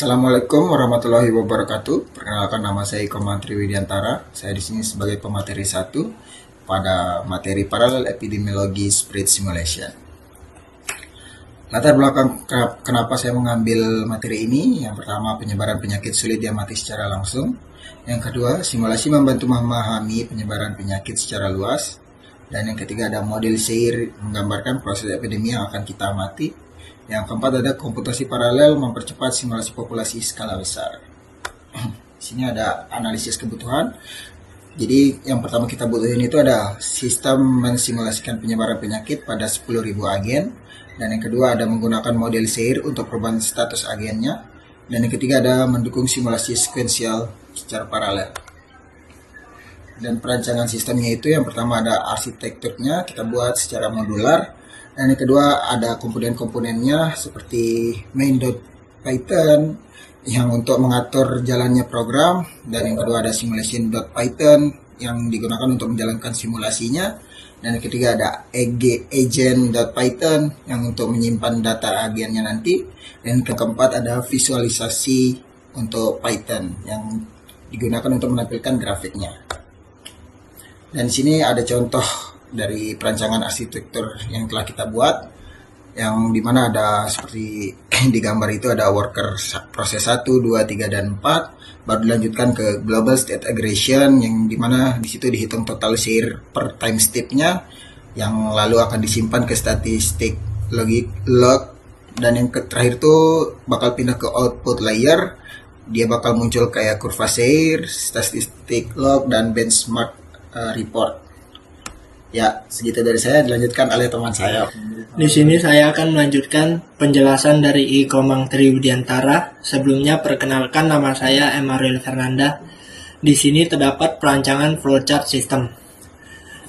Assalamualaikum warahmatullahi wabarakatuh. Perkenalkan, nama saya Iko Mantri Widiantara. Saya di sini sebagai pemateri 1 pada materi Parallel Epidemiology Spread Simulation. Latar belakang kenapa saya mengambil materi ini: yang pertama, penyebaran penyakit sulit diamati secara langsung. Yang kedua, simulasi membantu memahami penyebaran penyakit secara luas. Dan yang ketiga, ada model Seir menggambarkan proses epidemi yang akan kita amati. Yang keempat, ada komputasi paralel mempercepat simulasi populasi skala besar. Di sini ada analisis kebutuhan. Jadi yang pertama kita butuhin itu ada sistem mensimulasikan penyebaran penyakit pada 10.000 agen. Dan yang kedua, ada menggunakan model Seir untuk perubahan status agennya. Dan yang ketiga, ada mendukung simulasi sekuensial secara paralel. Dan perancangan sistemnya itu, yang pertama ada arsitekturnya, kita buat secara modular. Dan yang kedua, ada komponen-komponennya seperti main.python yang untuk mengatur jalannya program. Dan yang kedua, ada simulation.python yang digunakan untuk menjalankan simulasinya. Dan yang ketiga, ada agent.python yang untuk menyimpan data agennya nanti. Dan yang keempat, ada visualisasi untuk Python yang digunakan untuk menampilkan grafiknya. Dan di sini ada contoh dari perancangan arsitektur yang telah kita buat, yang dimana ada seperti di gambar itu, ada worker proses 1, 2, 3, dan 4, baru dilanjutkan ke global state aggregation, yang dimana disitu dihitung total share per time step-nya, yang lalu akan disimpan ke statistik log, dan yang terakhir itu bakal pindah ke output layer. Dia bakal muncul kayak kurva share, statistik log, dan benchmark report. Ya, segitu dari saya, dilanjutkan oleh teman saya. Di sini saya akan melanjutkan penjelasan dari Iko Mantri Widiantara. Sebelumnya perkenalkan, nama saya Emaril Fernanda. Di sini terdapat perancangan flowchart system.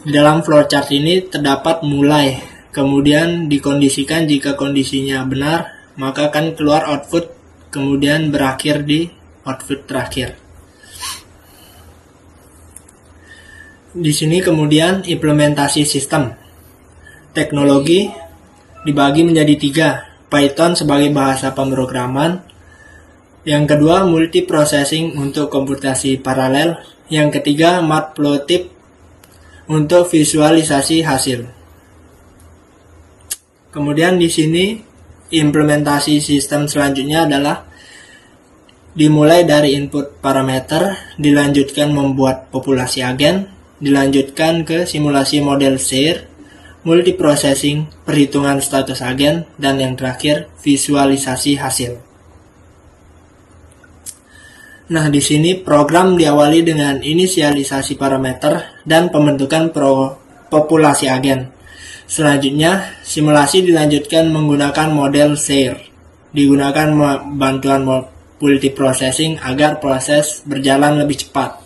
Di dalam flowchart ini terdapat mulai, kemudian dikondisikan jika kondisinya benar, maka akan keluar output, kemudian berakhir di output terakhir. Di sini kemudian implementasi sistem. Teknologi dibagi menjadi 3. Python sebagai bahasa pemrograman. Yang kedua, multiprocessing untuk komputasi paralel. Yang ketiga, matplotlib untuk visualisasi hasil. Kemudian di sini implementasi sistem selanjutnya adalah dimulai dari input parameter, dilanjutkan membuat populasi agen, dilanjutkan ke simulasi model Seir, multiprocessing, perhitungan status agen, dan yang terakhir visualisasi hasil. Nah, di sini program diawali dengan inisialisasi parameter dan pembentukan populasi agen. Selanjutnya, simulasi dilanjutkan menggunakan model Seir. Digunakan bantuan multiprocessing agar proses berjalan lebih cepat.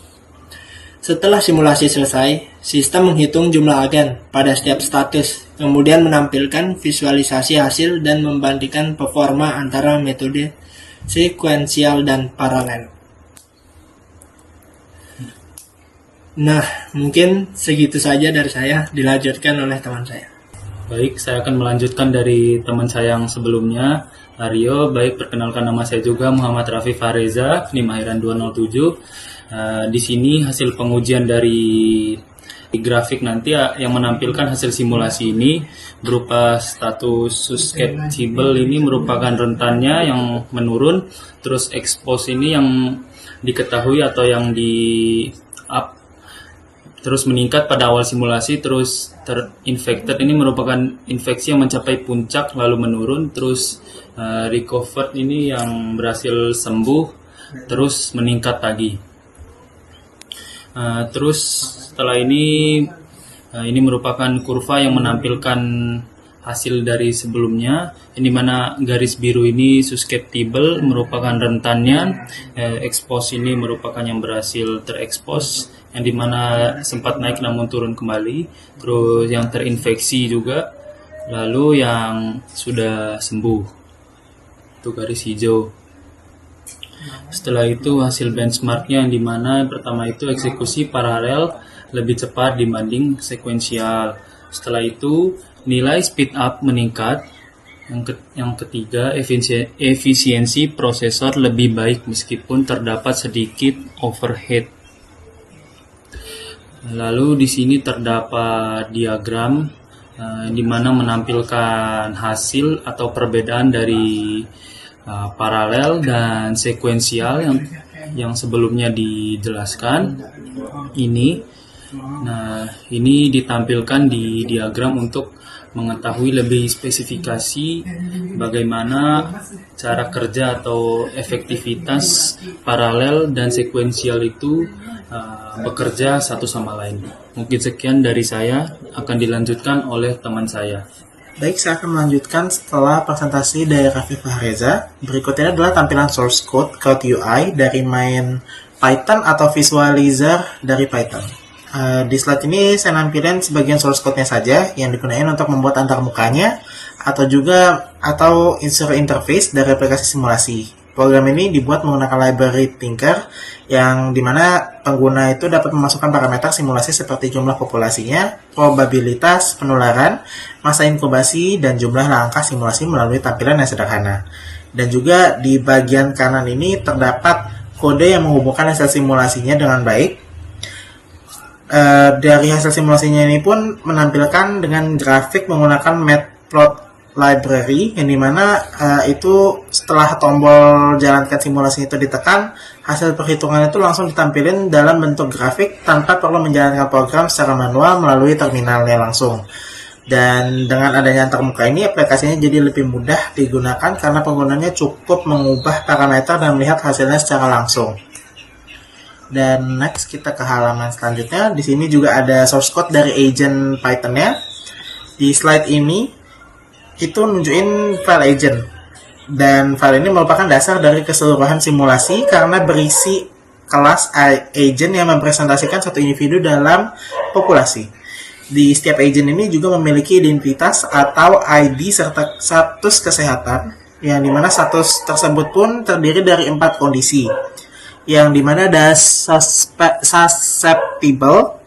Setelah simulasi selesai, sistem menghitung jumlah agen pada setiap status, kemudian menampilkan visualisasi hasil dan membandingkan performa antara metode sekuensial dan paralel. Nah, mungkin segitu saja dari saya, dilanjutkan oleh teman saya. Baik, saya akan melanjutkan dari teman saya yang sebelumnya, Aryo. Baik, perkenalkan, nama saya juga Muhammad Raffi Fareza, NIM akhiran 207. Di sini hasil pengujian dari grafik nanti yang menampilkan hasil simulasi ini berupa status susceptible, ini merupakan rentannya yang menurun, terus expose ini yang diketahui atau yang di up terus meningkat pada awal simulasi, terus terinfected ini merupakan infeksi yang mencapai puncak lalu menurun, terus recovered ini yang berhasil sembuh terus meningkat lagi. Terus setelah ini merupakan kurva yang menampilkan hasil dari sebelumnya, di mana garis biru ini susceptible merupakan rentannya, expose ini merupakan yang berhasil terekspos, yang dimana sempat naik namun turun kembali, terus yang terinfeksi juga, lalu yang sudah sembuh itu garis hijau. Setelah itu hasil benchmarknya, yang dimana pertama itu eksekusi paralel lebih cepat dibanding sekuensial. Setelah itu nilai speed up meningkat Yang ketiga, efisiensi prosesor lebih baik meskipun terdapat sedikit overhead. Lalu di sini terdapat diagram di mana menampilkan hasil atau perbedaan dari paralel dan sekuensial yang sebelumnya dijelaskan. Ini ditampilkan di diagram untuk mengetahui lebih spesifikasi bagaimana cara kerja atau efektivitas paralel dan sekuensial itu bekerja satu sama lain. Mungkin sekian dari saya, akan dilanjutkan oleh teman saya. Baik, saya akan melanjutkan setelah presentasi dari Raffi Fahreza. Berikutnya adalah tampilan source code UI dari main Python atau visualizer dari Python. Di slide ini saya nampilin sebagian source code-nya saja yang digunakan untuk membuat antarmukanya atau user interface dari aplikasi simulasi. Program ini dibuat menggunakan library Tinker yang dimana pengguna itu dapat memasukkan parameter simulasi seperti jumlah populasinya, probabilitas penularan, masa inkubasi, dan jumlah langkah simulasi melalui tampilan yang sederhana. Dan juga di bagian kanan ini terdapat kode yang menghubungkan hasil simulasinya dengan baik. Dari hasil simulasinya ini pun menampilkan dengan grafik menggunakan matplot library yang dimana itu setelah tombol jalankan simulasi itu ditekan, hasil perhitungan itu langsung ditampilkan dalam bentuk grafik tanpa perlu menjalankan program secara manual melalui terminalnya langsung. Dan dengan adanya antarmuka ini, aplikasinya jadi lebih mudah digunakan karena penggunanya cukup mengubah parameter dan melihat hasilnya secara langsung. Dan next kita ke halaman selanjutnya. Di sini juga ada source code dari agent Python-nya. Di slide ini itu nunjukin file agent. Dan file ini merupakan dasar dari keseluruhan simulasi karena berisi kelas agent yang mempresentasikan satu individu dalam populasi. Di setiap agent ini juga memiliki identitas atau ID serta status kesehatan, yang dimana status tersebut pun terdiri dari 4 kondisi. Yang dimana ada susceptible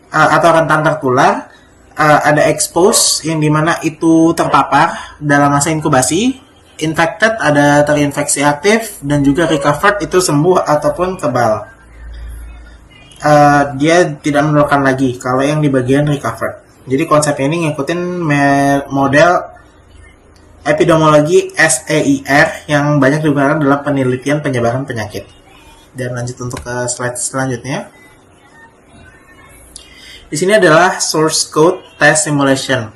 atau rentan tertular, ada expose yang dimana itu terpapar dalam masa inkubasi, infected ada terinfeksi aktif, dan juga recovered itu sembuh ataupun kebal. Dia tidak menularkan lagi kalau yang di bagian recovered. Jadi konsep ini ngikutin model epidemiologi SEIR yang banyak digunakan dalam penelitian penyebaran penyakit. Dan lanjut untuk ke slide selanjutnya. Di sini adalah source code test simulation.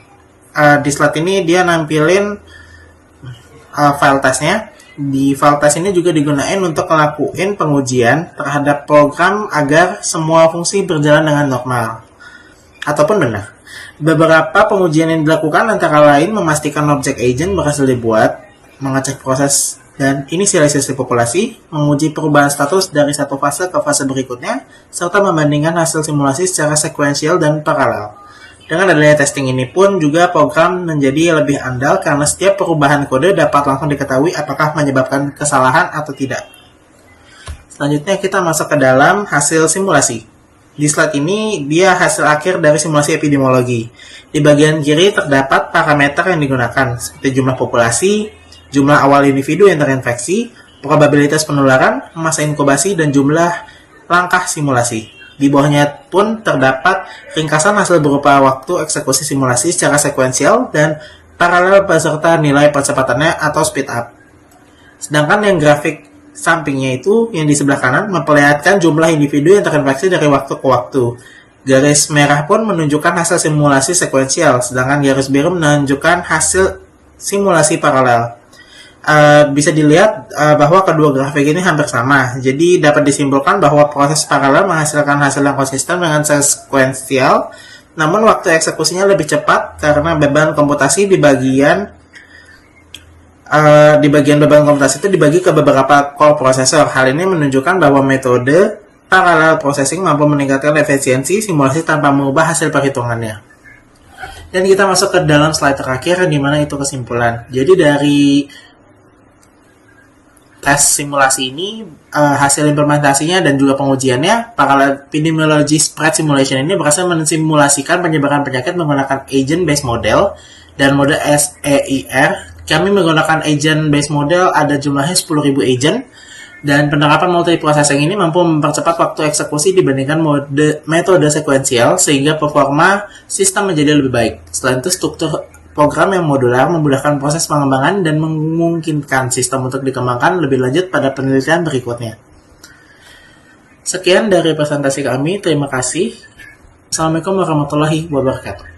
Di slide ini dia nampilin file testnya. Di file test ini juga digunakan untuk ngelakuin pengujian terhadap program agar semua fungsi berjalan dengan normal ataupun benar. Beberapa pengujian yang dilakukan antara lain memastikan objek agent berhasil dibuat, mengecek proses dan inisialisasi populasi, menguji perubahan status dari satu fase ke fase berikutnya, serta membandingkan hasil simulasi secara sekuensial dan paralel. Dengan adanya testing ini pun juga program menjadi lebih andal karena setiap perubahan kode dapat langsung diketahui apakah menyebabkan kesalahan atau tidak. Selanjutnya kita masuk ke dalam hasil simulasi. Di slide ini dia hasil akhir dari simulasi epidemiologi. Di bagian kiri terdapat parameter yang digunakan seperti jumlah populasi, jumlah awal individu yang terinfeksi, probabilitas penularan, masa inkubasi, dan jumlah langkah simulasi. Di bawahnya pun terdapat ringkasan hasil berupa waktu eksekusi simulasi secara sekuensial dan paralel beserta nilai percepatannya atau speed up. Sedangkan yang grafik sampingnya itu yang di sebelah kanan memperlihatkan jumlah individu yang terinfeksi dari waktu ke waktu. Garis merah pun menunjukkan hasil simulasi sekuensial, sedangkan garis biru menunjukkan hasil simulasi paralel. Bisa dilihat bahwa kedua grafik ini hampir sama. Jadi dapat disimpulkan bahwa proses paralel menghasilkan hasil yang konsisten dengan sekuensial, namun waktu eksekusinya lebih cepat karena beban komputasi di bagian beban komputasi itu dibagi ke beberapa core processor. Hal ini menunjukkan bahwa metode parallel processing mampu meningkatkan efisiensi simulasi tanpa mengubah hasil perhitungannya. Dan kita masuk ke dalam slide terakhir di mana itu kesimpulan. Jadi dari tes simulasi ini, hasil implementasinya dan juga pengujiannya, parallel epidemiology spread simulation ini berhasil mensimulasikan penyebaran penyakit menggunakan agent-based model dan mode SEIR Kami menggunakan agent base model, ada jumlahnya 10.000 agent, dan penerapan multiprocessing ini mampu mempercepat waktu eksekusi dibandingkan metode sekuensial, sehingga performa sistem menjadi lebih baik. Selain itu, struktur program yang modular memudahkan proses pengembangan dan memungkinkan sistem untuk dikembangkan lebih lanjut pada penelitian berikutnya. Sekian dari presentasi kami, terima kasih. Assalamualaikum warahmatullahi wabarakatuh.